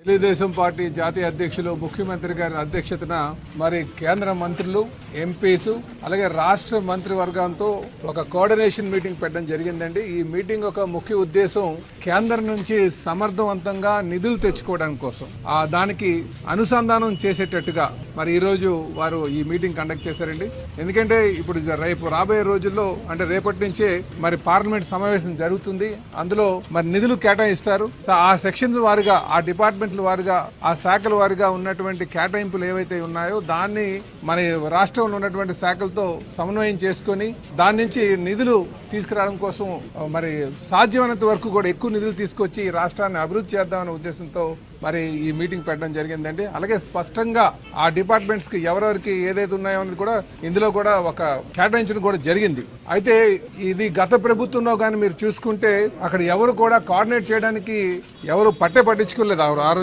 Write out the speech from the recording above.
Telugu Desam party జాతీయ అధ్యక్షులు ముఖ్యమంత్రి గారి అధ్యక్షతన మరి కేంద్ర మంత్రులు ఎంపీస్ అలాగే రాష్ట్ర మంత్రివర్గంతో ఒక కోఆర్డినేషన్ మీటింగ్ పెట్టడం జరిగిందండి. ఈ మీటింగ్ ఒక ముఖ్య ఉద్దేశం కేంద్రం నుంచి సమర్థవంతంగా నిధులు తెచ్చుకోవడానికి కోసం దానికి అనుసంధానం చేసేటట్టుగా మరి ఈ రోజు వారు ఈ మీటింగ్ కండక్ట్ చేశారండి. ఎందుకంటే ఇప్పుడు రేపు రాబోయే రోజుల్లో అంటే రేపటి నుంచే మరి పార్లమెంట్ సమావేశం జరుగుతుంది. అందులో మరి నిధులు కేటాయిస్తారు. ఆ సెక్షన్ వారిగా ఆ డిపార్ట్మెంట్ వారిగా ఆ శాఖల వారిగా ఉన్నటువంటి కేటాయింపులు ఏవైతే ఉన్నాయో దాన్ని మన రాష్ట్రంలో ఉన్నటువంటి శాఖలతో సమన్వయం చేసుకుని దాని నుంచి నిధులు తీసుకురావడం కోసం మరి సాధ్యమైనంత వరకు కూడా ఎక్కువ నిధులు తీసుకొచ్చి రాష్ట్రాన్ని అభివృద్ధి చేద్దామనే ఉద్దేశంతో మరి ఈ మీటింగ్ పెట్టడం జరిగిందండి. అలాగే స్పష్టంగా ఆ డిపార్ట్మెంట్స్ కి ఎవరెవరికి ఏదైతే ఉన్నాయో అనేది కూడా ఇందులో కూడా ఒక కేటాయించడం కూడా జరిగింది. అయితే ఇది గత ప్రభుత్వంలో కానీ మీరు చూసుకుంటే అక్కడ ఎవరు కూడా కోఆర్డినేట్ చేయడానికి ఎవరు పట్టించుకోలేదు. ఆ